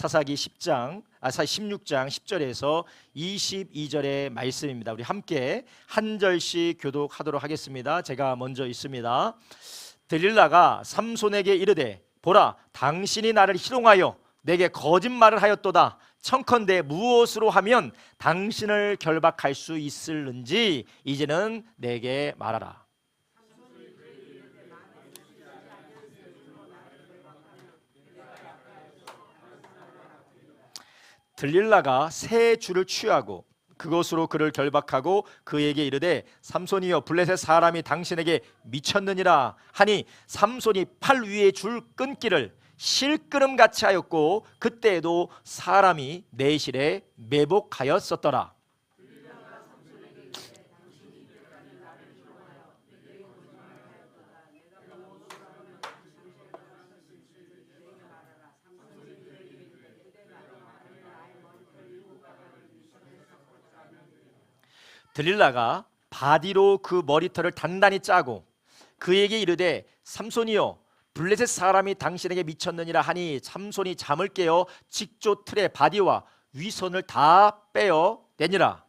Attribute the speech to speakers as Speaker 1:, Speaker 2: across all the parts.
Speaker 1: 사사기 16장 10절에서 22절의 말씀입니다. 우리 함께 한 절씩 교독하도록 하겠습니다. 제가 먼저 읽습니다. 들릴라가 삼손에게 이르되 보라, 당신이 나를 희롱하여 내게 거짓말을 하였도다. 청컨대 무엇으로 하면 당신을 결박할 수 있을는지 이제는 내게 말하라. 들릴라가 새 줄을 취하고 그것으로 그를 결박하고 그에게 이르되 삼손이여, 블레셋 사람이 당신에게 미쳤느니라 하니 삼손이 팔 위에 줄 끊기를 실끄름같이 하였고 그때에도 사람이 내실에 매복하였었더라. 들릴라가 바디로 그 머리털을 단단히 짜고 그에게 이르되 삼손이여, 블레셋 사람이 당신에게 미쳤느니라 하니 삼손이 잠을 깨어 직조 틀의 바디와 위선을 다 빼어 내니라.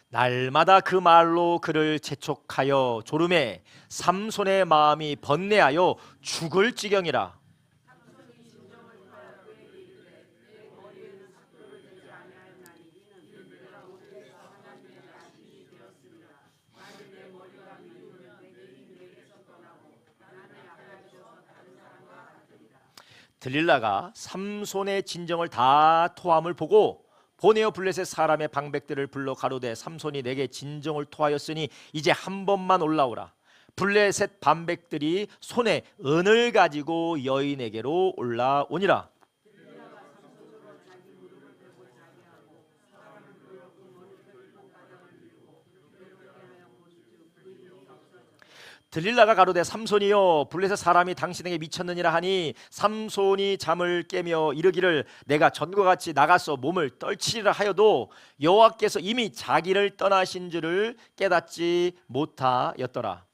Speaker 1: 날마다 그 말로 그를 재촉하여 졸음에 삼손의 마음이 번뇌하여 죽을 지경이라. 들릴라가 삼손의 진정을 다 토함을 보고 보내어 블레셋 사람의 방백들을 불러 가로되 삼손이 내게 진정을 토하였으니 이제 한 번만 올라오라. 블레셋 방백들이 손에 은을 가지고 여인에게로 올라오니라. 들릴라가 가로되 삼손이여, 블레셋 사람이 당신에게 미쳤느니라 하니 삼손이 잠을 깨며 이르기를 내가 전과 같이 나가서 몸을 떨치리라 하여도 여호와께서 이미 자기를 떠나신 줄을 깨닫지 못하였더라.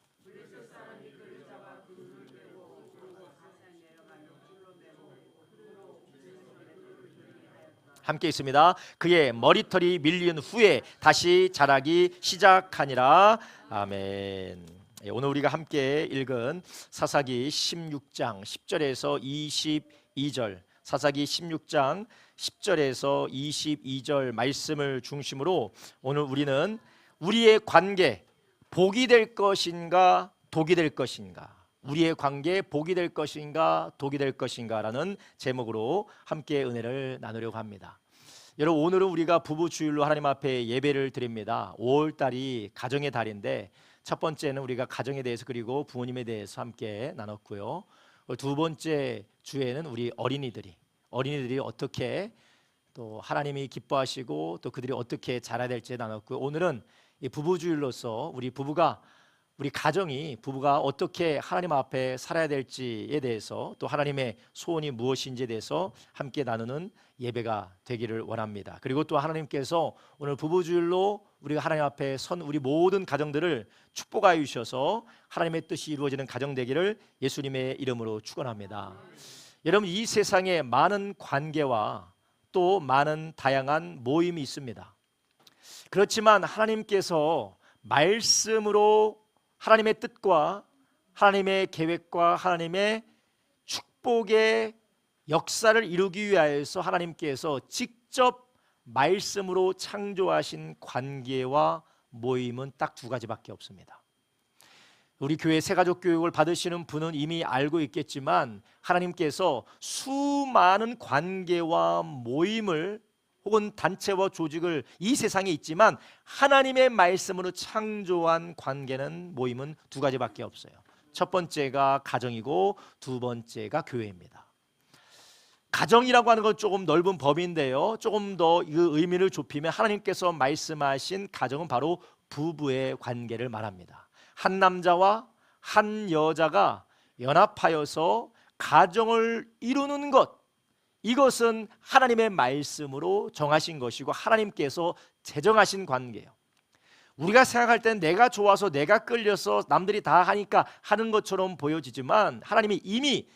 Speaker 1: 함께 있습니다. 그의 머리털이 밀린 후에 다시 자라기 시작하니라. 아멘. 오늘 우리가 함께 읽은 사사기 16장 10절에서 22절, 사사기 16장 10절에서 22절 말씀을 중심으로 오늘 우리는 우리의 관계, 복이 될 것인가 독이 될 것인가, 우리의 관계 복이 될 것인가 독이 될 것인가라는 제목으로 함께 은혜를 나누려고 합니다. 여러분, 오늘은 우리가 부부주일로 하나님 앞에 예배를 드립니다. 5월달이 가정의 달인데 첫 번째는 우리가 가정에 대해서 그리고 부모님에 대해서 함께 나눴고요. 두 번째 주에는 우리 어린이들이 어떻게 또 하나님이 기뻐하시고 또 그들이 어떻게 자라야 될지 나눴고요. 오늘은 이 부부주일로서 우리 가정이 부부가 어떻게 하나님 앞에 살아야 될지에 대해서 또 하나님의 소원이 무엇인지에 대해서 함께 나누는 예배가 되기를 원합니다. 그리고 또 하나님께서 오늘 부부주일로 우리가 하나님 앞에 선 우리 모든 가정들을 축복하여 주셔서 하나님의 뜻이 이루어지는 가정 되기를 예수님의 이름으로 축원합니다. 여러분, 이 세상에 많은 관계와 또 많은 다양한 모임이 있습니다. 그렇지만 하나님께서 말씀으로 하나님의 뜻과 하나님의 계획과 하나님의 축복의 역사를 이루기 위하여서 하나님께서 직접 말씀으로 창조하신 관계와 모임은 딱 두 가지밖에 없습니다. 우리 교회 새가족 교육을 받으시는 분은 이미 알고 있겠지만 하나님께서 수많은 관계와 모임을 혹은 단체와 조직을 이 세상에 있지만 하나님의 말씀으로 창조한 관계는 모임은 두 가지밖에 없어요. 첫 번째가 가정이고 두 번째가 교회입니다. 가정이라고 하는 건 조금 넓은 범위인데요, 조금 더 그 의미를 좁히면 하나님께서 말씀하신 가정은 바로 부부의 관계를 말합니다. 한 남자와 한 여자가 연합하여서 가정을 이루는 것, 이것은 하나님의 말씀으로 정하신 것이고 하나님께서 제정하신 관계예요. 우리가 생각할 땐 내가 좋아서 내가 끌려서 남들이 다 하니까 하는 것처럼 보여지지만 하나님이 이미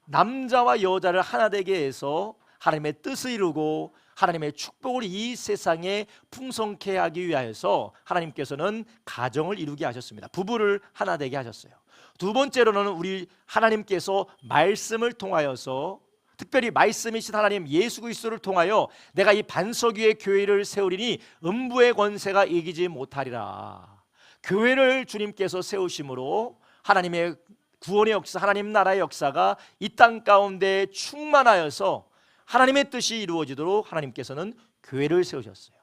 Speaker 1: 남자와 여자를 하나 되게 해서 하나님의 뜻을 이루고 하나님의 축복을 이 세상에 풍성케 하기 위하여서 하나님께서는 가정을 이루게 하셨습니다. 부부를 하나 되게 하셨어요. 두 번째로는 우리 하나님께서 말씀을 통하여서, 특별히 말씀이신 하나님 예수 그리스도를 통하여 내가 이 반석 위에 교회를 세우리니 음부의 권세가 이기지 못하리라. 교회를 주님께서 세우심으로 하나님의 구원의 역사, 하나님 나라의 역사가 이 땅 가운데 충만하여서 하나님의 뜻이 이루어지도록 하나님께서는 교회를 세우셨어요.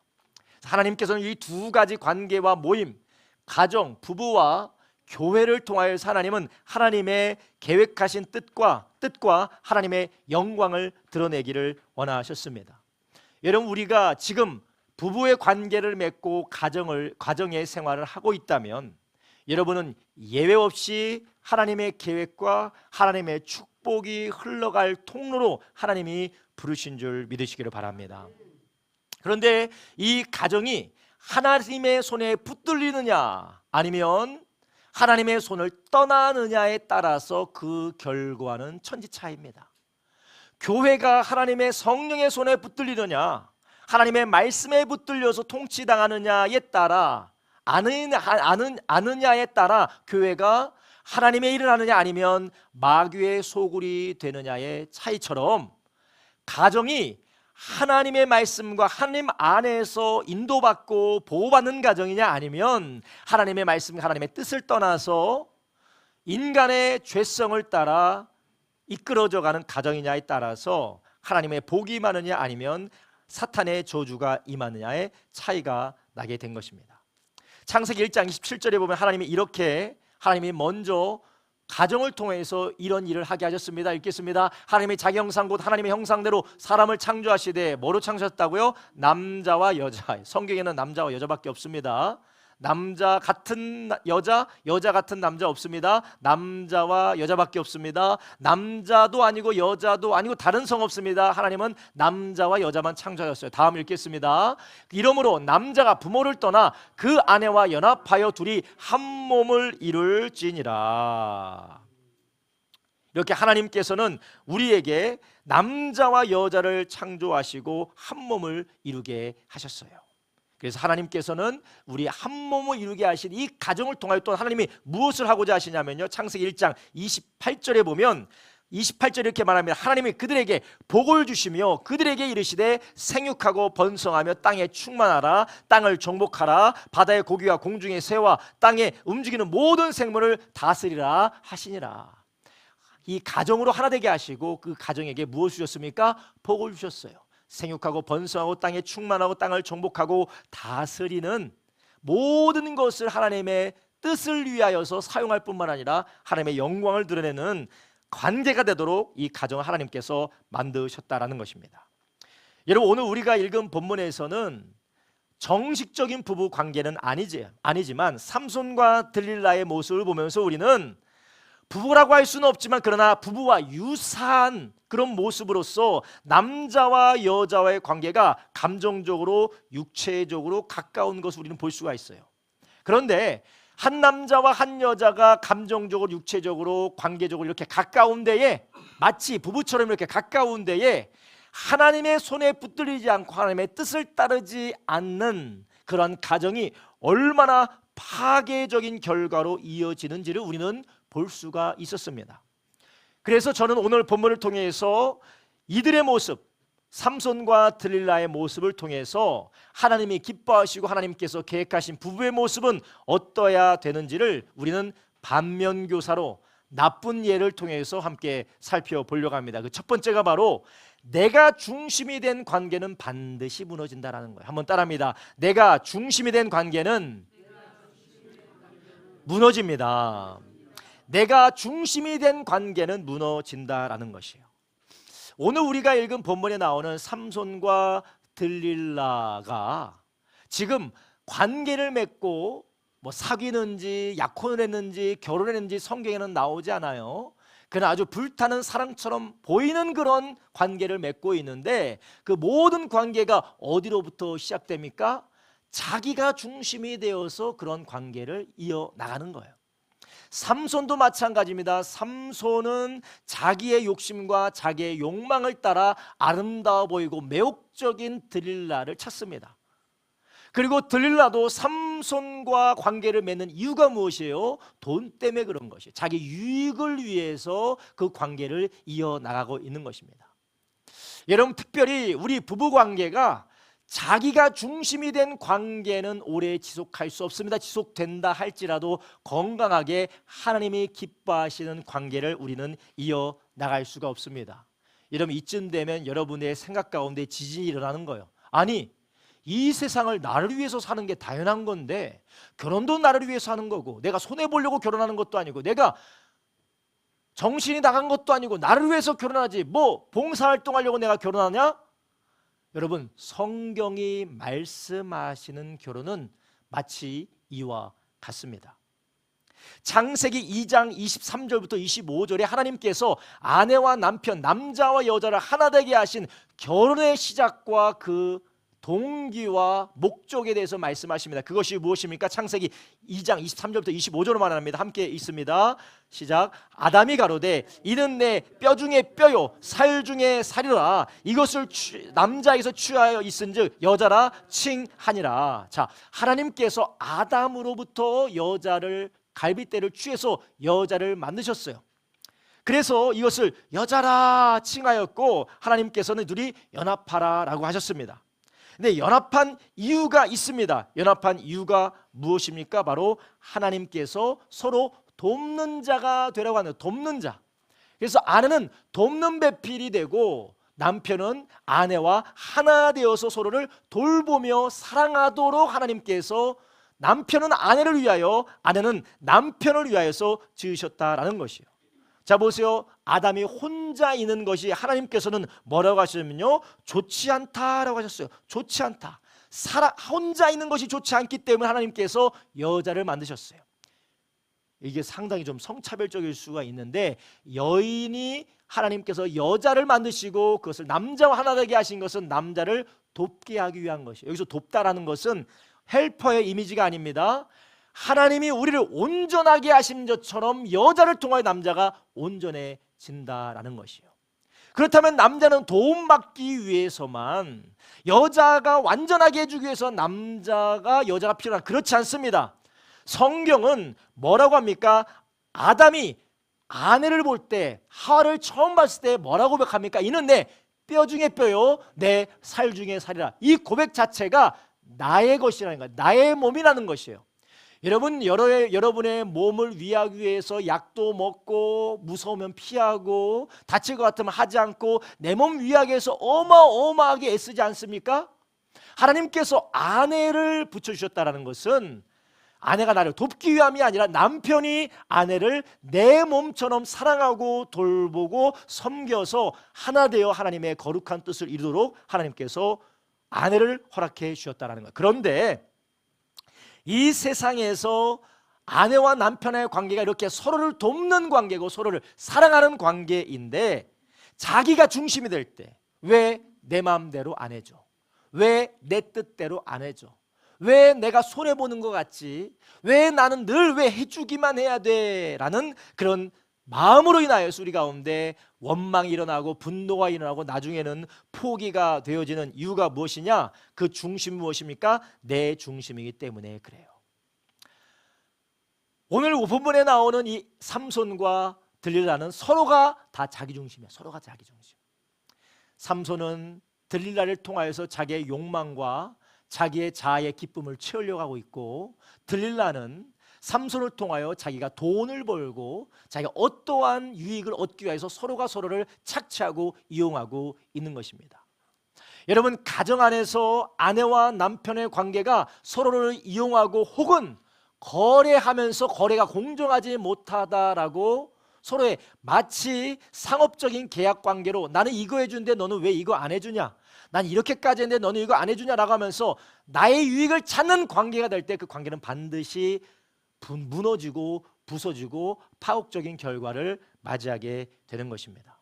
Speaker 1: 하나님께서는 이 두 가지 관계와 모임, 가정, 부부와 교회를 통하여서 하나님은 하나님의 계획하신 뜻과 하나님의 영광을 드러내기를 원하셨습니다. 여러분, 우리가 지금 부부의 관계를 맺고 가정의 생활을 하고 있다면 여러분은 예외 없이 하나님의 계획과 하나님의 축복이 흘러갈 통로로 하나님이 부르신 줄 믿으시기를 바랍니다. 그런데 이 가정이 하나님의 손에 붙들리느냐 아니면 하나님의 손을 떠나느냐에 따라서 그 결과는 천지차이입니다. 교회가 하나님의 성령의 손에 붙들리느냐, 하나님의 말씀에 붙들려서 통치당하느냐에 따라, 아느냐에 따라 교회가 하나님의 일을 하느냐 아니면 마귀의 소굴이 되느냐의 차이처럼 가정이 하나님의 말씀과 하나님 안에서 인도받고 보호받는 가정이냐 아니면 하나님의 말씀, 하나님의 뜻을 떠나서 인간의 죄성을 따라 이끌어져가는 가정이냐에 따라서 하나님의 복이 임하느냐 아니면 사탄의 저주가 임하느냐의 차이가 나게 된 것입니다. 창세기 1장 27절에 보면 하나님이 먼저 가정을 통해서 이런 일을 하게 하셨습니다. 읽겠습니다. 하나님이 자기 형상 곧 하나님의 형상대로 사람을 창조하시되 뭐로 창조하셨다고요? 남자와 여자. 성경에는 남자와 여자밖에 없습니다. 남자 같은 여자, 여자 같은 남자 없습니다. 남자와 여자밖에 없습니다. 남자도 아니고 여자도 아니고 다른 성 없습니다. 하나님은 남자와 여자만 창조하셨어요. 다음 읽겠습니다. 이러므로 남자가 부모를 떠나 그 아내와 연합하여 둘이 한 몸을 이룰지니라. 이렇게 하나님께서는 우리에게 남자와 여자를 창조하시고 한 몸을 이루게 하셨어요. 그래서 하나님께서는 우리 한 몸을 이루게 하신 이 가정을 통하여 또 하나님이 무엇을 하고자 하시냐면요, 창세기 1장 28절에 보면 28절 이렇게 말합니다. 하나님이 그들에게 복을 주시며 그들에게 이르시되 생육하고 번성하며 땅에 충만하라, 땅을 정복하라, 바다의 고기와 공중의 새와 땅에 움직이는 모든 생물을 다스리라 하시니라. 이 가정으로 하나 되게 하시고 그 가정에게 무엇을 주셨습니까? 복을 주셨어요. 생육하고 번성하고 땅에 충만하고 땅을 정복하고 다스리는 모든 것을 하나님의 뜻을 위하여서 사용할 뿐만 아니라 하나님의 영광을 드러내는 관계가 되도록 이 가정을 하나님께서 만드셨다라는 것입니다. 여러분, 오늘 우리가 읽은 본문에서는 정식적인 부부 관계는 아니지만 삼손과 들릴라의 모습을 보면서 우리는 부부라고 할 수는 없지만 그러나 부부와 유사한 그런 모습으로서 남자와 여자와의 관계가 감정적으로 육체적으로 가까운 것을 우리는 볼 수가 있어요. 그런데 한 남자와 한 여자가 감정적으로 육체적으로 관계적으로 이렇게 가까운 데에, 마치 부부처럼 이렇게 가까운 데에 하나님의 손에 붙들리지 않고 하나님의 뜻을 따르지 않는 그런 가정이 얼마나 파괴적인 결과로 이어지는지를 우리는 볼 수가 있었습니다. 그래서 저는 오늘 본문을 통해서 이들의 모습, 삼손과 들릴라의 모습을 통해서 하나님이 기뻐하시고 하나님께서 계획하신 부부의 모습은 어떠해야 되는지를 우리는 반면교사로 나쁜 예를 통해서 함께 살펴보려고 합니다. 그 첫 번째가 바로 내가 중심이 된 관계는 반드시 무너진다라는 거예요. 한번 따라합니다. 내가 중심이 된 관계는 무너집니다. 내가 중심이 된 관계는 무너진다라는 것이에요. 오늘 우리가 읽은 본문에 나오는 삼손과 들릴라가 지금 관계를 맺고 사귀는지 약혼을 했는지 결혼했는지 성경에는 나오지 않아요. 그는 아주 불타는 사랑처럼 보이는 그런 관계를 맺고 있는데, 그 모든 관계가 어디로부터 시작됩니까? 자기가 중심이 되어서 그런 관계를 이어나가는 거예요. 삼손도 마찬가지입니다. 삼손은 자기의 욕심과 자기의 욕망을 따라 아름다워 보이고 매혹적인 들릴라를 찾습니다. 그리고 들릴라도 삼손과 관계를 맺는 이유가 무엇이에요? 돈 때문에 그런 것이에요. 자기 유익을 위해서 그 관계를 이어나가고 있는 것입니다. 여러분, 특별히 우리 부부 관계가 자기가 중심이 된 관계는 오래 지속할 수 없습니다. 지속된다 할지라도 건강하게 하나님이 기뻐하시는 관계를 우리는 이어나갈 수가 없습니다. 여러분, 이쯤 되면 여러분의 생각 가운데 지진이 일어나는 거예요. 아니, 이 세상을 나를 위해서 사는 게 당연한 건데, 결혼도 나를 위해서 하는 거고, 내가 손해보려고 결혼하는 것도 아니고, 내가 정신이 나간 것도 아니고, 나를 위해서 결혼하지 뭐 봉사활동하려고 내가 결혼하냐? 여러분, 성경이 말씀하시는 결혼은 마치 이와 같습니다. 창세기 2장 23절부터 25절에 하나님께서 아내와 남편, 남자와 여자를 하나 되게 하신 결혼의 시작과 그 동기와 목적에 대해서 말씀하십니다. 그것이 무엇입니까? 창세기 2장 23절부터 25절로 말합니다. 함께 있습니다. 시작. 아담이 가로되 이는 내 뼈 중에 뼈요 살 중에 살이라. 이것을 남자에게서 취하여 있은즉 여자라 칭하니라. 자, 하나님께서 아담으로부터 여자를, 갈빗대를 취해서 여자를 만드셨어요. 그래서 이것을 여자라 칭하였고, 하나님께서는 둘이 연합하라 라고 하셨습니다. 근데 연합한 이유가 있습니다. 연합한 이유가 무엇입니까? 바로 하나님께서 서로 돕는 자가 되라고 하는, 돕는 자. 그래서 아내는 돕는 배필이 되고, 남편은 아내와 하나 되어서 서로를 돌보며 사랑하도록 하나님께서 남편은 아내를 위하여, 아내는 남편을 위하여서 지으셨다라는 것이에요. 자, 보세요. 아담이 혼자 있는 것이 하나님께서는 뭐라고 하셨냐면요, 좋지 않다라고 하셨어요. 좋지 않다. 혼자 있는 것이 좋지 않기 때문에 하나님께서 여자를 만드셨어요. 이게 상당히 좀 성차별적일 수가 있는데, 여인이 하나님께서 여자를 만드시고 그것을 남자와 하나 되게 하신 것은 남자를 돕게 하기 위한 것이에요. 여기서 돕다라는 것은 헬퍼의 이미지가 아닙니다. 하나님이 우리를 온전하게 하신 것처럼 여자를 통하여 남자가 온전해진다라는 것이에요. 그렇다면 남자는 도움받기 위해서만, 여자가 완전하게 해주기 위해서 남자가 여자가 필요한, 그렇지 않습니다. 성경은 뭐라고 합니까? 아담이 아내를 볼 때, 하와를 처음 봤을 때 뭐라고 고백합니까? 이는 내 뼈 중에 뼈요 내 살 중에 살이라. 이 고백 자체가 나의 것이라는 거예요. 나의 몸이라는 것이에요. 여러분, 여러분의 몸을 위하기 위해서 약도 먹고, 무서우면 피하고, 다칠 것 같으면 하지 않고, 내 몸 위하기 위해서 어마어마하게 애쓰지 않습니까? 하나님께서 아내를 붙여주셨다는 것은 아내가 나를 돕기 위함이 아니라 남편이 아내를 내 몸처럼 사랑하고 돌보고 섬겨서 하나 되어 하나님의 거룩한 뜻을 이루도록 하나님께서 아내를 허락해 주셨다는 거예요. 그런데 이 세상에서 아내와 남편의 관계가 이렇게 서로를 돕는 관계고 서로를 사랑하는 관계인데, 자기가 중심이 될 때 왜 내 마음대로 안 해줘? 왜 내 뜻대로 안 해줘? 왜 내가 손해보는 것 같지? 왜 나는 늘 왜 해주기만 해야 돼? 라는 그런 마음으로 인하여서 우리 가운데 원망이 일어나고 분노가 일어나고 나중에는 포기가 되어지는 이유가 무엇이냐? 그 중심이 무엇입니까? 내 중심이기 때문에 그래요. 오늘 본문에 나오는 이 삼손과 들릴라는 서로가 다 자기 중심이야. 서로가 자기 중심. 삼손은 들릴라를 통하여서 자기의 욕망과 자기의 자아의 기쁨을 채우려고 하고 있고, 들릴라는 삼손을 통하여 자기가 돈을 벌고 자기가 어떠한 유익을 얻기 위해서 서로가 서로를 착취하고 이용하고 있는 것입니다. 여러분, 가정 안에서 아내와 남편의 관계가 서로를 이용하고 혹은 거래하면서 거래가 공정하지 못하다라고 서로의 마치 상업적인 계약 관계로, 나는 이거 해주는데 너는 왜 이거 안 해주냐, 난 이렇게까지 했는데 너는 이거 안 해주냐라고 하면서 나의 유익을 찾는 관계가 될 때 그 관계는 반드시 무너지고 부서지고 파국적인 결과를 맞이하게 되는 것입니다.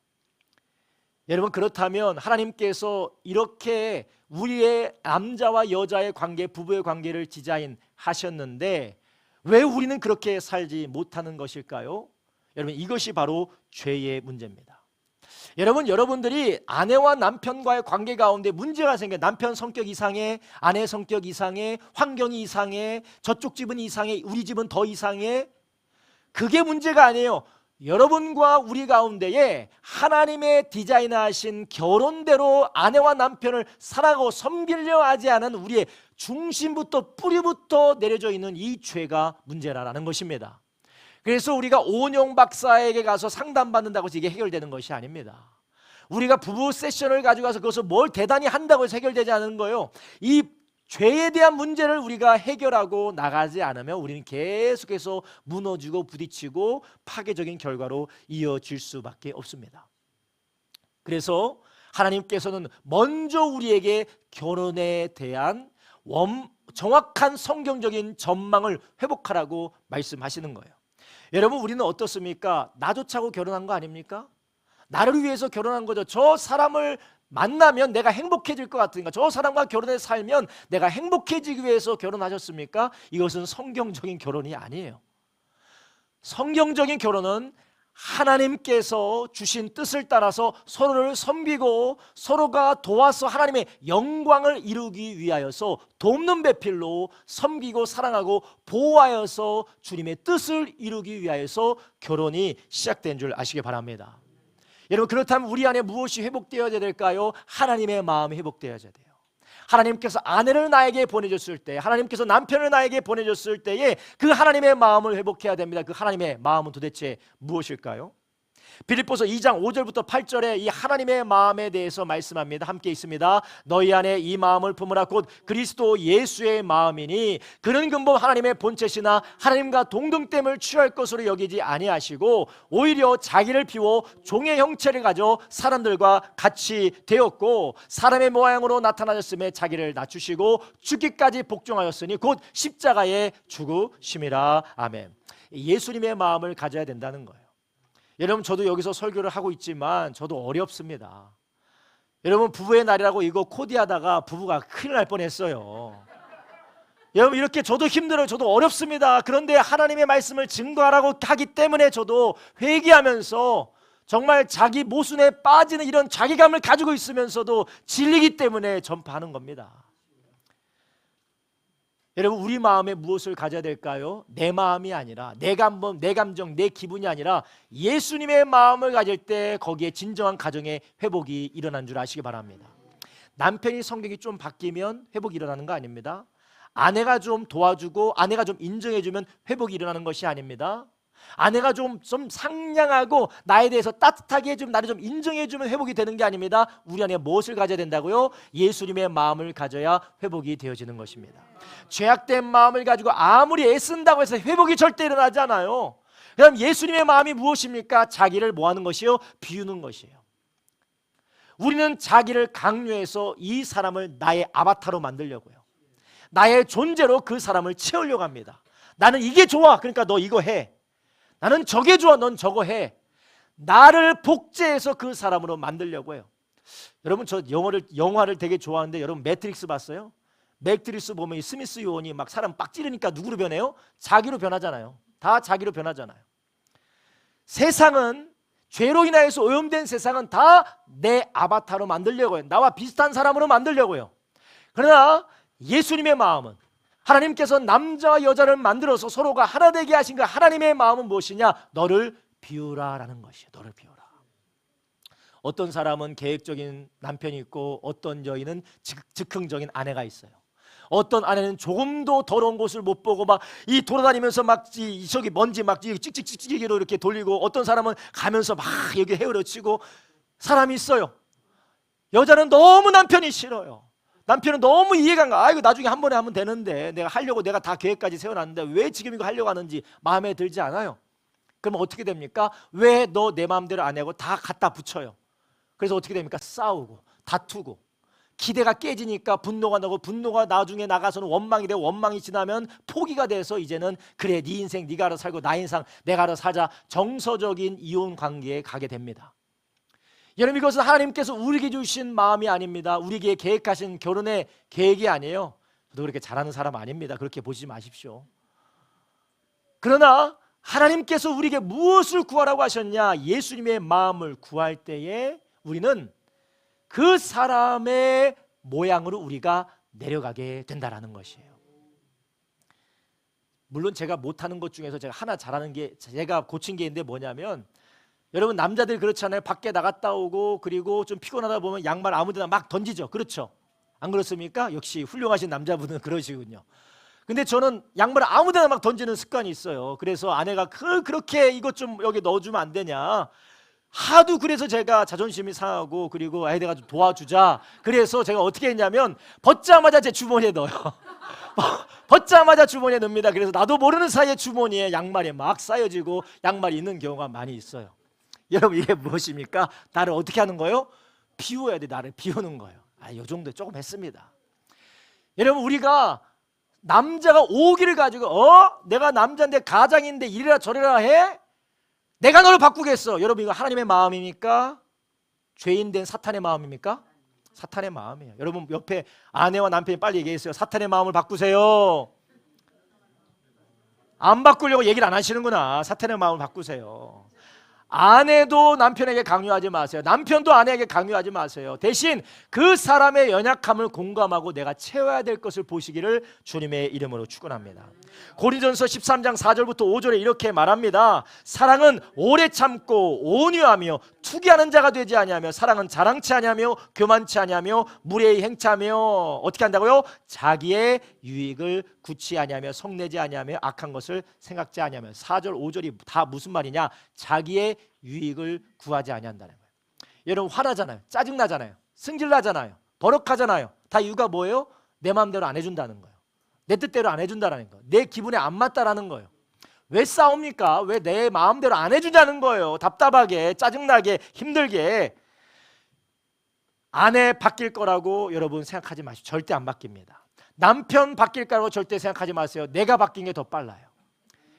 Speaker 1: 여러분, 그렇다면 하나님께서 이렇게 우리의 남자와 여자의 관계, 부부의 관계를 디자인하셨는데 왜 우리는 그렇게 살지 못하는 것일까요? 여러분, 이것이 바로 죄의 문제입니다. 여러분들이 아내와 남편과의 관계 가운데 문제가 생겨요. 남편 성격 이상해, 아내 성격 이상해, 환경이 이상해, 저쪽 집은 이상해, 우리 집은 더 이상해. 그게 문제가 아니에요. 여러분과 우리 가운데에 하나님의 디자인하신 결혼대로 아내와 남편을 사랑하고 섬기려 하지 않은 우리의 중심부터 뿌리부터 내려져 있는 이 죄가 문제라는 것입니다. 그래서 우리가 오은영 박사에게 가서 상담받는다고 해서 이게 해결되는 것이 아닙니다. 우리가 부부 세션을 가지고 가서 그것을 뭘 대단히 한다고 해서 해결되지 않는 거예요. 이 죄에 대한 문제를 우리가 해결하고 나가지 않으면 우리는 계속해서 무너지고 부딪히고 파괴적인 결과로 이어질 수밖에 없습니다. 그래서 하나님께서는 먼저 우리에게 결혼에 대한 정확한 성경적인 전망을 회복하라고 말씀하시는 거예요. 여러분, 우리는 어떻습니까? 나조차고 결혼한 거 아닙니까? 나를 위해서 결혼한 거죠. 저 사람을 만나면 내가 행복해질 것 같으니까, 저 사람과 결혼해 살면 내가 행복해지기 위해서 결혼하셨습니까? 이것은 성경적인 결혼이 아니에요. 성경적인 결혼은 하나님께서 주신 뜻을 따라서 서로를 섬기고 서로가 도와서 하나님의 영광을 이루기 위하여서 돕는 배필로 섬기고 사랑하고 보호하여서 주님의 뜻을 이루기 위하여서 결혼이 시작된 줄 아시기 바랍니다. 여러분, 그렇다면 우리 안에 무엇이 회복되어야 될까요? 하나님의 마음이 회복되어야 돼요. 하나님께서 아내를 나에게 보내줬을 때, 하나님께서 남편을 나에게 보내줬을 때에 그 하나님의 마음을 회복해야 됩니다. 그 하나님의 마음은 도대체 무엇일까요? 빌립보서 2장 5절부터 8절에 이 하나님의 마음에 대해서 말씀합니다. 함께 있습니다. 너희 안에 이 마음을 품으라. 곧 그리스도 예수의 마음이니 그는 근본 하나님의 본체시나 하나님과 동등됨을 취할 것으로 여기지 아니하시고 오히려 자기를 비워 종의 형체를 가져 사람들과 같이 되었고 사람의 모양으로 나타나셨음에 자기를 낮추시고 죽기까지 복종하였으니 곧 십자가에 죽으심이라. 아멘. 예수님의 마음을 가져야 된다는 거예요. 여러분, 저도 여기서 설교를 하고 있지만 저도 어렵습니다. 여러분, 부부의 날이라고 이거 코디하다가 부부가 큰일 날 뻔했어요. 여러분, 이렇게 저도 힘들어요. 저도 어렵습니다. 그런데 하나님의 말씀을 증거하라고 하기 때문에 저도 회개하면서 정말 자기 모순에 빠지는 이런 자기감을 가지고 있으면서도 진리기 때문에 전파하는 겁니다. 여러분, 우리 마음에 무엇을 가져야 될까요? 내 마음이 아니라 내 감정, 내 기분이 아니라 예수님의 마음을 가질 때 거기에 진정한 가정의 회복이 일어난 줄 아시기 바랍니다. 남편이 성격이 좀 바뀌면 회복이 일어나는 거 아닙니다. 아내가 좀 도와주고 아내가 좀 인정해주면 회복이 일어나는 것이 아닙니다. 아내가 좀 상냥하고 나에 대해서 따뜻하게 해주면, 나를 좀 인정해주면 회복이 되는 게 아닙니다. 우리 안에 무엇을 가져야 된다고요? 예수님의 마음을 가져야 회복이 되어지는 것입니다. 죄악된 마음을 가지고 아무리 애쓴다고 해서 회복이 절대 일어나지 않아요. 그럼 예수님의 마음이 무엇입니까? 자기를 뭐 하는 것이요? 비우는 것이에요. 우리는 자기를 강요해서 이 사람을 나의 아바타로 만들려고요. 나의 존재로 그 사람을 채우려고 합니다. 나는 이게 좋아, 그러니까 너 이거 해. 나는 저게 좋아, 넌 저거 해. 나를 복제해서 그 사람으로 만들려고 해요. 여러분, 저 영화를 되게 좋아하는데 여러분 매트릭스 봤어요? 매트릭스 보면 이 스미스 요원이 막 사람 빡 찌르니까 누구로 변해요? 자기로 변하잖아요. 다 자기로 변하잖아요. 세상은, 죄로 인하여서 오염된 세상은 다 내 아바타로 만들려고 해요. 나와 비슷한 사람으로 만들려고 해요. 그러나 예수님의 마음은, 하나님께서 남자와 여자를 만들어서 서로가 하나 되게 하신 그 하나님의 마음은 무엇이냐? 너를 비우라라는 것이에요. 너를 비우라. 어떤 사람은 계획적인 남편이 있고 어떤 여인은 즉흥적인 아내가 있어요. 어떤 아내는 조금도 더러운 곳을 못 보고 막 이 돌아다니면서 막 저기 먼지 막 찍찍찍찍으로 이렇게 돌리고, 어떤 사람은 가면서 막 여기 헤어려 치고 사람이 있어요. 여자는 너무 남편이 싫어요. 남편은 너무 이해가 안 가. 이거 나중에 한 번에 하면 되는데, 내가 하려고 내가 다 계획까지 세워놨는데 왜 지금 이거 하려고 하는지 마음에 들지 않아요. 그러면 어떻게 됩니까? 왜 너 내 마음대로 안 하고 다 갖다 붙여요. 그래서 어떻게 됩니까? 싸우고 다투고 기대가 깨지니까 분노가 나고, 분노가 나중에 나가서는 원망이 되고, 원망이 지나면 포기가 돼서 이제는 그래, 네 인생 네가 알아서 살고 나 인생 내가 알아서 살자, 정서적인 이혼 관계에 가게 됩니다. 여러분, 이것은 하나님께서 우리에게 주신 마음이 아닙니다. 우리에게 계획하신 결혼의 계획이 아니에요. 저도 그렇게 잘하는 사람 아닙니다. 그렇게 보시지 마십시오. 그러나 하나님께서 우리에게 무엇을 구하라고 하셨냐? 예수님의 마음을 구할 때에 우리는 그 사람의 모양으로 우리가 내려가게 된다라는 것이에요. 물론 제가 못하는 것 중에서 제가 하나 잘하는 게, 제가 고친 게 있는데 뭐냐면, 여러분 남자들 그렇잖아요. 밖에 나갔다 오고 그리고 좀 피곤하다 보면 양말 아무데나 막 던지죠. 그렇죠? 안 그렇습니까? 역시 훌륭하신 남자분은 그러시군요. 근데 저는 양말을 아무데나 막 던지는 습관이 있어요. 그래서 아내가 그렇게 이것 좀 여기 넣어주면 안 되냐, 하도 그래서 제가 자존심이 상하고, 그리고 내가 좀 도와주자, 그래서 제가 어떻게 했냐면 벗자마자 제 주머니에 넣어요. 벗자마자 주머니에 넣습니다. 그래서 나도 모르는 사이에 주머니에 양말이 막 쌓여지고 양말이 있는 경우가 많이 있어요. 여러분, 이게 무엇입니까? 나를 어떻게 하는 거예요? 비워야 돼. 나를 비우는 거예요. 이 정도 조금 했습니다. 여러분, 우리가 남자가 오기를 가지고 내가 남자인데 가장인데 이래라 저래라 해? 내가 너를 바꾸겠어. 여러분, 이거 하나님의 마음입니까? 죄인 된 사탄의 마음입니까? 사탄의 마음이에요. 여러분, 옆에 아내와 남편이 빨리 얘기했어요. 사탄의 마음을 바꾸세요. 안 바꾸려고 얘기를 안 하시는구나. 사탄의 마음을 바꾸세요. 아내도 남편에게 강요하지 마세요. 남편도 아내에게 강요하지 마세요. 대신 그 사람의 연약함을 공감하고 내가 채워야 될 것을 보시기를 주님의 이름으로 축원합니다. 고린도전서 13장 4절부터 5절에 이렇게 말합니다. 사랑은 오래 참고 온유하며 투기하는 자가 되지 아니하며, 사랑은 자랑치 아니하며 교만치 아니하며 무례히 행차하며 어떻게 한다고요? 자기의 유익을 굳이 아니하며 성내지 아니하며 악한 것을 생각지 아니하며. 4절 5절이 다 무슨 말이냐? 자기의 유익을 구하지 아니한다는 거예요. 여러분, 화나잖아요. 짜증나잖아요. 승질나잖아요. 버럭하잖아요. 다 이유가 뭐예요? 내 마음대로 안 해준다는 거예요. 내 뜻대로 안 해준다는 거예요. 내 기분에 안 맞다라는 거예요. 왜 싸웁니까? 왜 내 마음대로 안 해주자는 거예요. 답답하게, 짜증나게, 힘들게. 아내 바뀔 거라고 여러분 생각하지 마시고, 절대 안 바뀝니다. 남편 바뀔 거라고 절대 생각하지 마세요. 내가 바뀐 게 더 빨라요.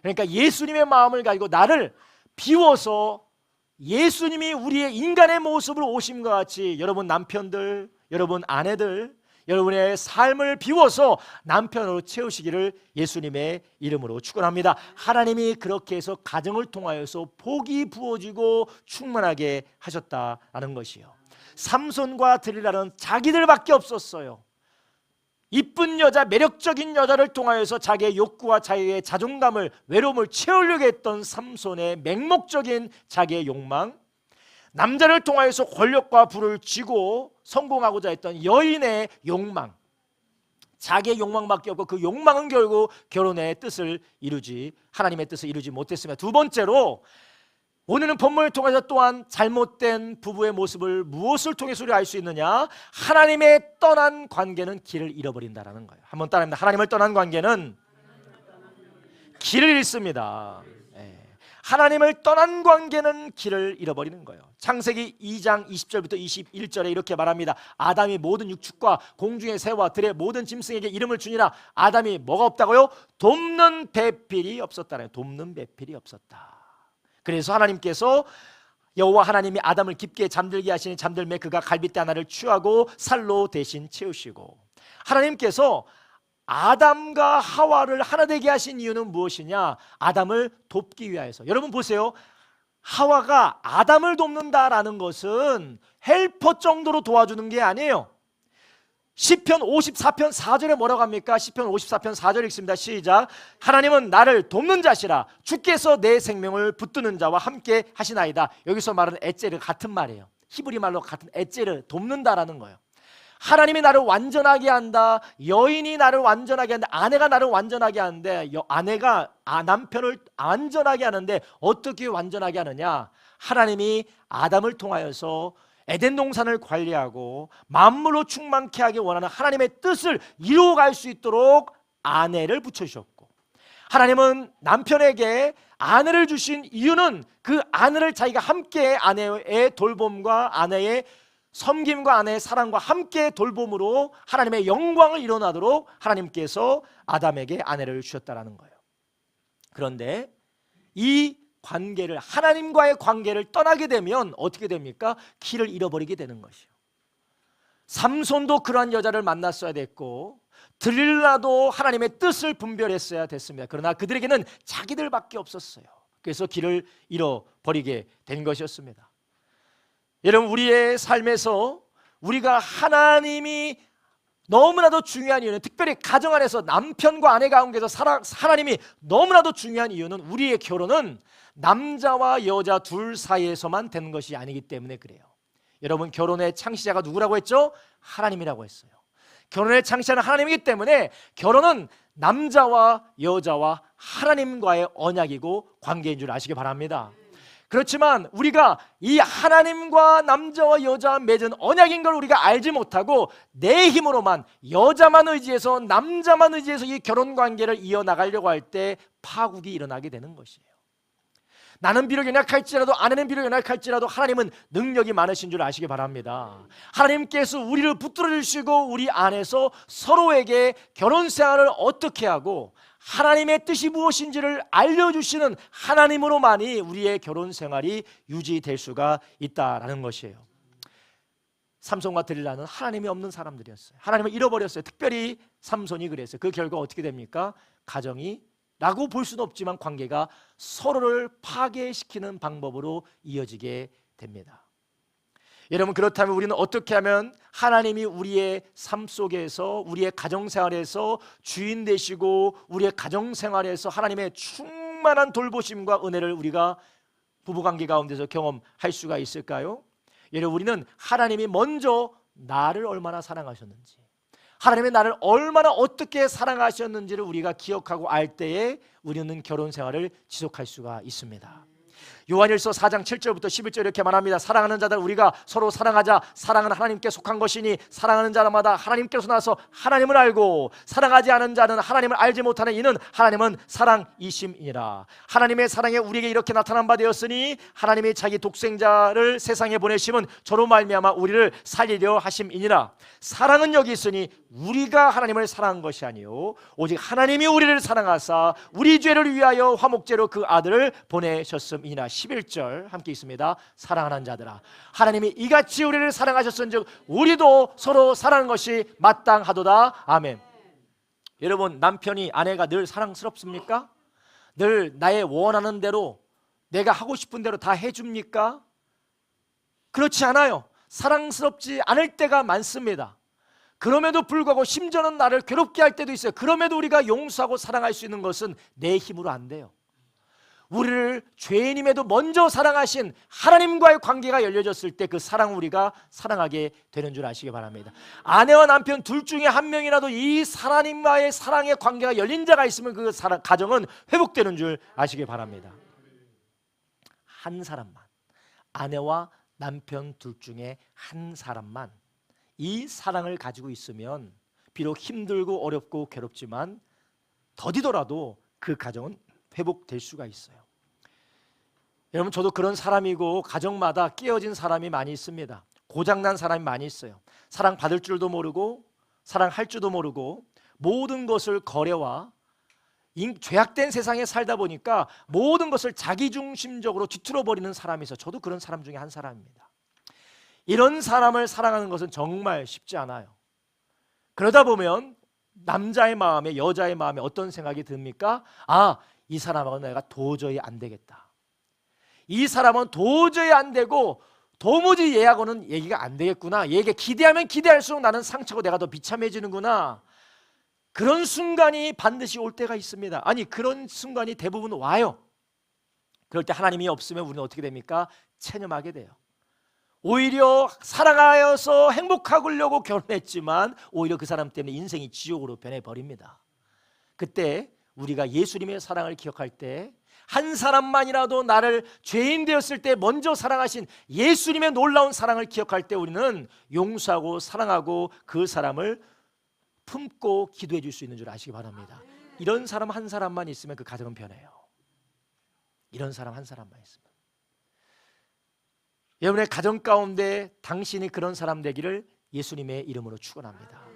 Speaker 1: 그러니까 예수님의 마음을 가지고 나를 비워서 예수님이 우리의 인간의 모습으로 오신 것 같이, 여러분 남편들, 여러분 아내들, 여러분의 삶을 비워서 남편으로 채우시기를 예수님의 이름으로 축원합니다. 하나님이 그렇게 해서 가정을 통하여서 복이 부어지고 충만하게 하셨다는 것이요. 삼손과 들릴라는 자기들밖에 없었어요. 이쁜 여자, 매력적인 여자를 통하여서 자기의 욕구와 자기의 자존감을, 외로움을 채우려고 했던 삼손의 맹목적인 자기의 욕망, 남자를 통하여서 권력과 부를 쥐고 성공하고자 했던 여인의 욕망, 자기의 욕망밖에 없고 그 욕망은 결국 결혼의 뜻을 이루지, 하나님의 뜻을 이루지 못했습니다. 두 번째로, 오늘은 본문을 통해서 또한 잘못된 부부의 모습을 무엇을 통해서 우리가 알 수 있느냐? 하나님의 떠난 관계는 길을 잃어버린다라는 거예요. 한번 따라합니다. 하나님을 떠난 관계는 길을 잃습니다. 하나님을 떠난 관계는 길을 잃어버리는 거예요. 창세기 2장 20절부터 21절에 이렇게 말합니다. 아담이 모든 육축과 공중의 새와 들의 모든 짐승에게 이름을 주니라. 아담이 뭐가 없다고요? 돕는 배필이 없었다네요. 돕는 배필이 없었다. 그래서 하나님께서, 여호와 하나님이 아담을 깊게 잠들게 하시니 잠들매 그가 갈빗대 하나를 취하고 살로 대신 채우시고, 하나님께서 아담과 하와를 하나 되게 하신 이유는 무엇이냐? 아담을 돕기 위하여서. 여러분 보세요. 하와가 아담을 돕는다라는 것은 헬퍼 정도로 도와주는 게 아니에요. 시편 54편 4절에 뭐라고 합니까? 시편 54편 4절 읽습니다. 시작. 하나님은 나를 돕는 자시라. 주께서 내 생명을 붙드는 자와 함께 하시나이다. 여기서 말하는 에제르 같은 말이에요. 히브리 말로 같은 에제르, 돕는다라는 거예요. 하나님이 나를 완전하게 한다. 여인이 나를 완전하게 한다. 아내가 나를 완전하게 하는데, 아내가 남편을 완전하게 하는데 어떻게 완전하게 하느냐? 하나님이 아담을 통하여서 에덴 동산을 관리하고 만물로 충만케 하기 원하는 하나님의 뜻을 이루어갈 수 있도록 아내를 붙여주셨고, 하나님은 남편에게 아내를 주신 이유는 그 아내를 자기가 함께 아내의 돌봄과 아내의 섬김과 아내의 사랑과 함께 돌봄으로 하나님의 영광을 일어나도록 하나님께서 아담에게 아내를 주셨다라는 거예요. 그런데 이 관계를, 하나님과의 관계를 떠나게 되면 어떻게 됩니까? 길을 잃어버리게 되는 것이요. 삼손도 그러한 여자를 만났어야 됐고, 들릴라도 하나님의 뜻을 분별했어야 됐습니다. 그러나 그들에게는 자기들밖에 없었어요. 그래서 길을 잃어버리게 된 것이었습니다. 여러분, 우리의 삶에서 우리가 하나님이 너무나도 중요한 이유는, 특별히 가정 안에서 남편과 아내 가운데서 하나님이 너무나도 중요한 이유는, 우리의 결혼은 남자와 여자 둘 사이에서만 되는 것이 아니기 때문에 그래요. 여러분, 결혼의 창시자가 누구라고 했죠? 하나님이라고 했어요. 결혼의 창시자는 하나님이기 때문에 결혼은 남자와 여자와 하나님과의 언약이고 관계인 줄 아시기 바랍니다. 그렇지만 우리가 이 하나님과 남자와 여자와 맺은 언약인 걸 우리가 알지 못하고 내 힘으로만, 여자만 의지해서, 남자만 의지해서 이 결혼 관계를 이어나가려고 할 때 파국이 일어나게 되는 것이에요. 나는 비록 연약할지라도, 아내는 비록 연약할지라도 하나님은 능력이 많으신 줄 아시기 바랍니다. 하나님께서 우리를 붙들어 주시고 우리 안에서 서로에게 결혼 생활을 어떻게 하고 하나님의 뜻이 무엇인지를 알려주시는 하나님으로만이 우리의 결혼 생활이 유지될 수가 있다라는 것이에요. 삼손과 들릴라는 하나님이 없는 사람들이었어요. 하나님을 잃어버렸어요. 특별히 삼손이 그랬어요. 그 결과 어떻게 됩니까? 가정이, 라고 볼 수는 없지만 관계가 서로를 파괴시키는 방법으로 이어지게 됩니다. 여러분, 그렇다면 우리는 어떻게 하면 하나님이 우리의 삶 속에서, 우리의 가정생활에서 주인 되시고 우리의 가정생활에서 하나님의 충만한 돌보심과 은혜를 우리가 부부관계 가운데서 경험할 수가 있을까요? 여러분, 우리는 하나님이 먼저 나를 얼마나 사랑하셨는지, 하나님의 나를 얼마나 어떻게 사랑하셨는지를 우리가 기억하고 알 때에 우리는 결혼 생활을 지속할 수가 있습니다. 요한일서 4장 7절부터 11절 이렇게 말합니다. 사랑하는 자들, 우리가 서로 사랑하자. 사랑은 하나님께 속한 것이니 사랑하는 자마다 하나님께서 나서 하나님을 알고, 사랑하지 않은 자는 하나님을 알지 못하는 이는 하나님은 사랑이심이니라. 하나님의 사랑이 우리에게 이렇게 나타난 바 되었으니 하나님이 자기 독생자를 세상에 보내심은 저로 말미암아 우리를 살리려 하심이니라. 사랑은 여기 있으니 우리가 하나님을 사랑한 것이 아니요 오직 하나님이 우리를 사랑하사 우리 죄를 위하여 화목제로 그 아들을 보내셨음이니라. 11절 함께 있습니다. 사랑하는 자들아, 하나님이 이같이 우리를 사랑하셨은즉 우리도 서로 사랑하는 것이 마땅하도다. 아멘. 여러분, 남편이, 아내가 늘 사랑스럽습니까? 늘 나의 원하는 대로, 내가 하고 싶은 대로 다 해줍니까? 그렇지 않아요. 사랑스럽지 않을 때가 많습니다. 그럼에도 불구하고 심지어는 나를 괴롭게 할 때도 있어요. 그럼에도 우리가 용서하고 사랑할 수 있는 것은 내 힘으로 안 돼요. 우리를 죄인임에도 먼저 사랑하신 하나님과의 관계가 열려졌을 때 그 사랑, 우리가 사랑하게 되는 줄 아시기 바랍니다. 아내와 남편 둘 중에 한 명이라도 이 하나님과의 사랑의 관계가 열린 자가 있으면 그 가정은 회복되는 줄 아시기 바랍니다. 한 사람만, 아내와 남편 둘 중에 한 사람만 이 사랑을 가지고 있으면 비록 힘들고 어렵고 괴롭지만 더디더라도 그 가정은 회복될 수가 있어요. 여러분, 저도 그런 사람이고 가정마다 깨어진 사람이 많이 있습니다. 고장난 사람이 많이 있어요. 사랑받을 줄도 모르고 사랑할 줄도 모르고 모든 것을 거래와 죄악된 세상에 살다 보니까 모든 것을 자기중심적으로 뒤틀어버리는 사람이 있어요. 저도 그런 사람 중에 한 사람입니다. 이런 사람을 사랑하는 것은 정말 쉽지 않아요. 그러다 보면 남자의 마음에, 여자의 마음에 어떤 생각이 듭니까? 아, 이 사람하고는 내가 도저히 안 되겠다. 이 사람은 도저히 안 되고 도무지 얘하고는 얘기가 안 되겠구나. 얘에게 기대하면 기대할수록 나는 상처고 내가 더 비참해지는구나. 그런 순간이 반드시 올 때가 있습니다. 아니, 그런 순간이 대부분 와요. 그럴 때 하나님이 없으면 우리는 어떻게 됩니까? 체념하게 돼요. 오히려 사랑하여서 행복하려고 결혼했지만 오히려 그 사람 때문에 인생이 지옥으로 변해버립니다. 그때 우리가 예수님의 사랑을 기억할 때, 한 사람만이라도 나를 죄인 되었을 때 먼저 사랑하신 예수님의 놀라운 사랑을 기억할 때 우리는 용서하고 사랑하고 그 사람을 품고 기도해 줄 수 있는 줄 아시기 바랍니다. 이런 사람 한 사람만 있으면 그 가정은 변해요. 이런 사람 한 사람만 있으면. 여러분의 가정 가운데 당신이 그런 사람 되기를 예수님의 이름으로 축원합니다.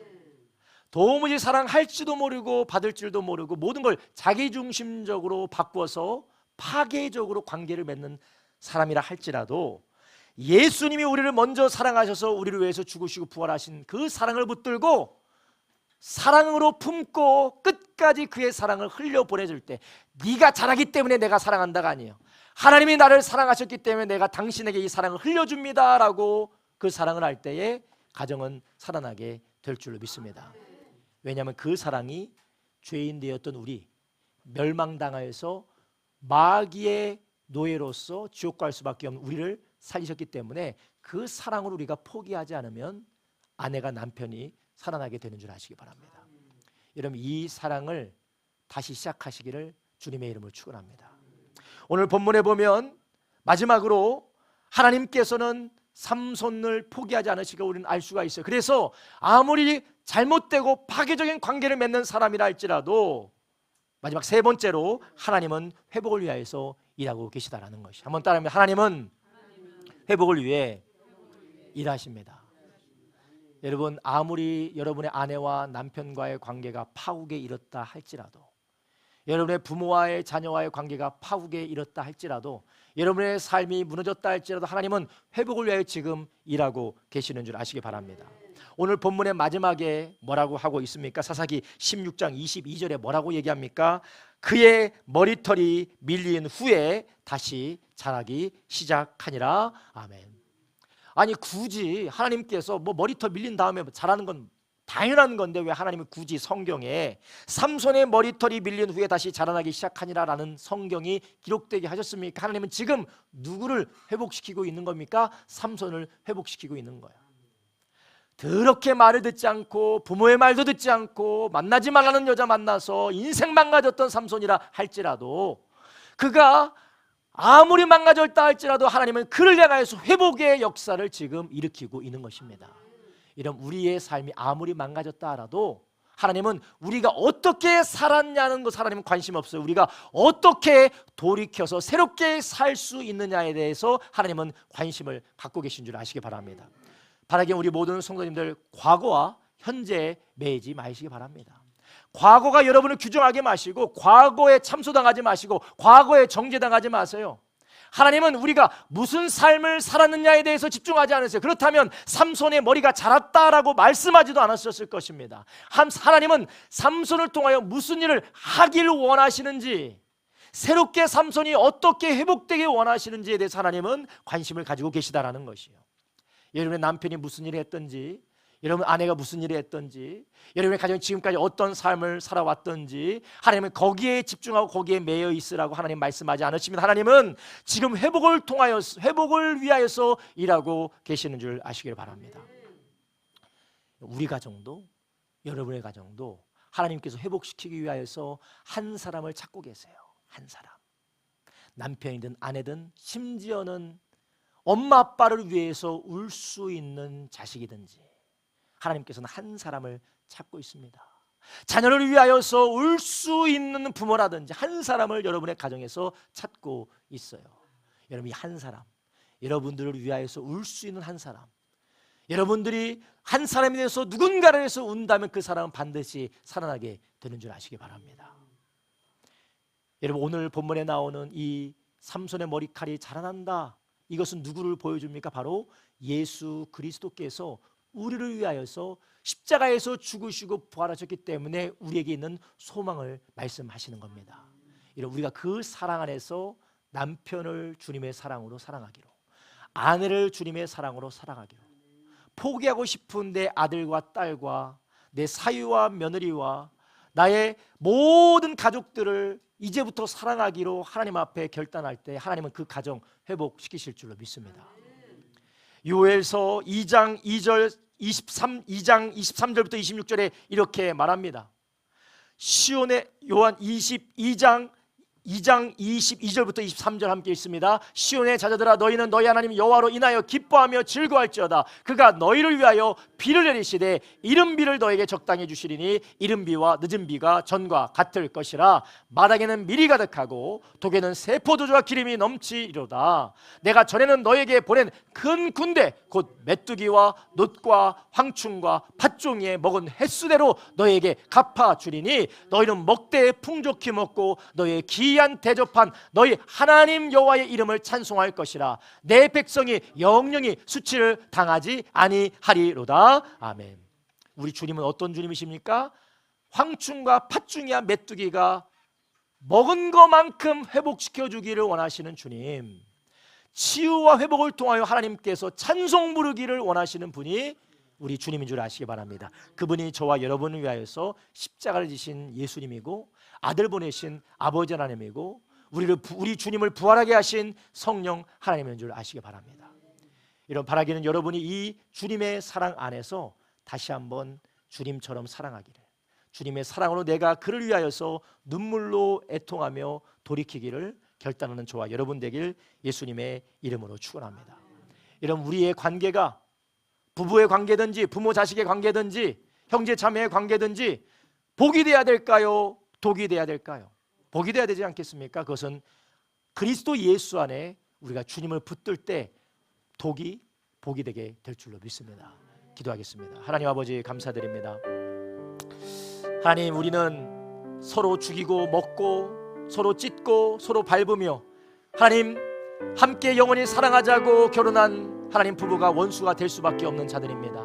Speaker 1: 도무지 사랑할지도 모르고 받을 줄도 모르고 모든 걸 자기중심적으로 바꾸어서 파괴적으로 관계를 맺는 사람이라 할지라도 예수님이 우리를 먼저 사랑하셔서 우리를 위해서 죽으시고 부활하신 그 사랑을 붙들고 사랑으로 품고 끝까지 그의 사랑을 흘려보내줄 때, 네가 잘하기 때문에 내가 사랑한다가 아니에요. 하나님이 나를 사랑하셨기 때문에 내가 당신에게 이 사랑을 흘려줍니다 라고 그 사랑을 할 때에 가정은 살아나게 될 줄로 믿습니다. 왜냐하면 그 사랑이 죄인 되었던 우리, 멸망당하여서 마귀의 노예로서 지옥 갈 수밖에 없는 우리를 살리셨기 때문에 그 사랑을 우리가 포기하지 않으면 아내가 남편이 살아나게 되는 줄 아시기 바랍니다. 여러분, 이 사랑을 다시 시작하시기를 주님의 이름으로 축원합니다. 오늘 본문에 보면 마지막으로 하나님께서는 삼손을 포기하지 않으시고 우리는 알 수가 있어요. 그래서 아무리 잘못되고 파괴적인 관계를 맺는 사람이라 할지라도 마지막 세 번째로 하나님은 회복을 위하여서 일하고 계시다라는 것이, 한번 따라하면 하나님은 회복을 위해 일하십니다. 여러분, 아무리 여러분의 아내와 남편과의 관계가 파국에 이르렀다 할지라도, 여러분의 부모와의 자녀와의 관계가 파국에 이르렀다 할지라도, 여러분의 삶이 무너졌다 할지라도 하나님은 회복을 위하여 지금 일하고 계시는 줄 아시기 바랍니다. 오늘 본문의 마지막에 뭐라고 하고 있습니까? 사사기 16장 22절에 뭐라고 얘기합니까? 그의 머리털이 밀린 후에 다시 자라기 시작하니라. 아멘. 아니, 굳이 하나님께서 뭐 머리털 밀린 다음에 자라는 건 당연한 건데 왜 하나님은 굳이 성경에 삼손의 머리털이 밀린 후에 다시 자라나기 시작하니라 라는 성경이 기록되게 하셨습니까? 하나님은 지금 누구를 회복시키고 있는 겁니까? 삼손을 회복시키고 있는 거예요. 더럽게 말을 듣지 않고 부모의 말도 듣지 않고 만나지 말라는 여자 만나서 인생 망가졌던 삼손이라 할지라도, 그가 아무리 망가졌다 할지라도 하나님은 그를 향하여서 회복의 역사를 지금 일으키고 있는 것입니다. 이런 우리의 삶이 아무리 망가졌다 하라도 하나님은 우리가 어떻게 살았냐는 것, 하나님은 관심 없어요. 우리가 어떻게 돌이켜서 새롭게 살 수 있느냐에 대해서 하나님은 관심을 갖고 계신 줄 아시기 바랍니다. 바라기에 우리 모든 성도님들, 과거와 현재에 매이지 마시기 바랍니다. 과거가 여러분을 규정하게 마시고, 과거에 참소당하지 마시고, 과거에 정죄당하지 마세요. 하나님은 우리가 무슨 삶을 살았느냐에 대해서 집중하지 않으세요. 그렇다면 삼손의 머리가 자랐다라고 말씀하지도 않았을 것입니다. 하나님은 삼손을 통하여 무슨 일을 하길 원하시는지, 새롭게 삼손이 어떻게 회복되게 원하시는지에 대해서 하나님은 관심을 가지고 계시다라는 것이에요. 여러분의 남편이 무슨 일을 했든지, 여러분 아내가 무슨 일을 했든지, 여러분의 가정이 지금까지 어떤 삶을 살아왔든지 하나님은 거기에 집중하고 거기에 매여 있으라고 하나님 말씀하지 않으십니다. 하나님은 지금 회복을 통하여, 회복을 위하여서 일하고 계시는 줄 아시길 바랍니다. 우리 가정도, 여러분의 가정도 하나님께서 회복시키기 위하여서 한 사람을 찾고 계세요. 한 사람, 남편이든 아내든 심지어는 엄마 아빠를 위해서 울 수 있는 자식이든지 하나님께서는 한 사람을 찾고 있습니다. 자녀를 위하여서 울 수 있는 부모라든지 한 사람을 여러분의 가정에서 찾고 있어요. 여러분, 이 한 사람, 여러분들을 위하여서 울 수 있는 한 사람, 여러분들이 한 사람에 대해서 누군가를 위해서 운다면 그 사람은 반드시 살아나게 되는 줄 아시기 바랍니다. 여러분, 오늘 본문에 나오는 이 삼손의 머리칼이 자라난다, 이것은 누구를 보여줍니까? 바로 예수 그리스도께서 우리를 위하여서 십자가에서 죽으시고 부활하셨기 때문에 우리에게 있는 소망을 말씀하시는 겁니다. 우리가 그 사랑 안에서 남편을 주님의 사랑으로 사랑하기로, 아내를 주님의 사랑으로 사랑하기로, 포기하고 싶은 내 아들과 딸과 내 사위와 며느리와 나의 모든 가족들을 이제부터 사랑하기로 하나님 앞에 결단할 때 하나님은 그 가정 회복시키실 줄로 믿습니다. 요엘서 2장 2절 2장 23절부터 26절에 이렇게 말합니다. 시온의 요한 22장 2장 22절부터 23절 함께 있습니다. 시온의 자녀들아 너희는 너희 하나님 여호와로 인하여 기뻐하며 즐거워할지어다. 그가 너희를 위하여 비를 내리시되 이른 비를 너에게 적당히 주시리니 이른 비와 늦은 비가 전과 같을 것이라. 마당에는 밀이 가득하고 독에는 새 포도주와 기름이 넘치리로다. 내가 전에는 너에게 보낸 큰 군대 곧 메뚜기와 놋과 황충과 팥종이에 먹은 횟수대로 너에게 갚아주리니 너희는 먹되 풍족히 먹고 너희의 기이한 대접한 너희 하나님 여호와의 이름을 찬송할 것이라. 내 백성이 영영이 수치를 당하지 아니하리로다. 아멘. 우리 주님은 어떤 주님이십니까? 황충과 팥중이와 메뚜기가 먹은 것만큼 회복시켜 주기를 원하시는 주님, 치유와 회복을 통하여 하나님께서 찬송 부르기를 원하시는 분이 우리 주님인 줄 아시기 바랍니다. 그분이 저와 여러분을 위하여서 십자가를 지신 예수님이고 아들 보내신 아버지 하나님이고 우리 주님을 부활하게 하신 성령 하나님인 줄 아시기 바랍니다. 이런 바라기는 여러분이 이 주님의 사랑 안에서 다시 한번 주님처럼 사랑하기를, 주님의 사랑으로 내가 그를 위하여서 눈물로 애통하며 돌이키기를 결단하는 저와 여러분 되길 예수님의 이름으로 축원합니다. 이런 우리의 관계가 부부의 관계든지 부모 자식의 관계든지 형제 자매의 관계든지 복이 돼야 될까요? 독이 돼야 될까요? 복이 돼야 되지 않겠습니까? 그것은 그리스도 예수 안에 우리가 주님을 붙들 때 독이 복이 되게 될 줄로 믿습니다. 기도하겠습니다. 하나님 아버지 감사드립니다. 하나님, 우리는 서로 죽이고 먹고 서로 찢고 서로 밟으며 하나님 함께 영원히 사랑하자고 결혼한 하나님 부부가 원수가 될 수밖에 없는 자들입니다.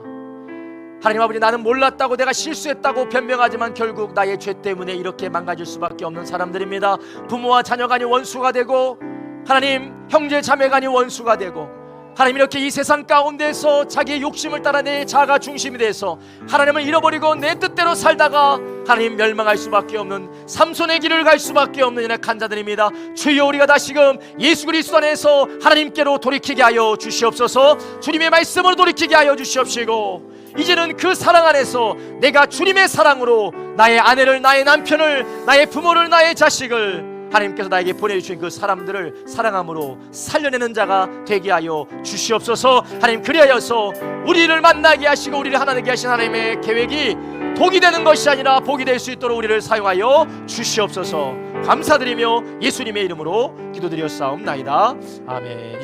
Speaker 1: 하나님 아버지, 나는 몰랐다고 내가 실수했다고 변명하지만 결국 나의 죄 때문에 이렇게 망가질 수밖에 없는 사람들입니다. 부모와 자녀 간이 원수가 되고 하나님 형제 자매 간이 원수가 되고 하나님 이렇게 이 세상 가운데서 자기의 욕심을 따라 내 자아가 중심이 돼서 하나님을 잃어버리고 내 뜻대로 살다가 하나님 멸망할 수밖에 없는 삼손의 길을 갈 수밖에 없는 연약한 자들입니다. 주여, 우리가 다시금 예수 그리스도 안에서 하나님께로 돌이키게 하여 주시옵소서. 주님의 말씀으로 돌이키게 하여 주시옵시고 이제는 그 사랑 안에서 내가 주님의 사랑으로 나의 아내를, 나의 남편을, 나의 부모를, 나의 자식을 하나님께서 나에게 보내주신 그 사람들을 사랑함으로 살려내는 자가 되게 하여 주시옵소서. 하나님, 그리하여서 우리를 만나게 하시고 우리를 하나 되게 하신 하나님의 계획이 독이 되는 것이 아니라 복이 될 수 있도록 우리를 사용하여 주시옵소서. 감사드리며 예수님의 이름으로 기도드렸사옵나이다. 아멘.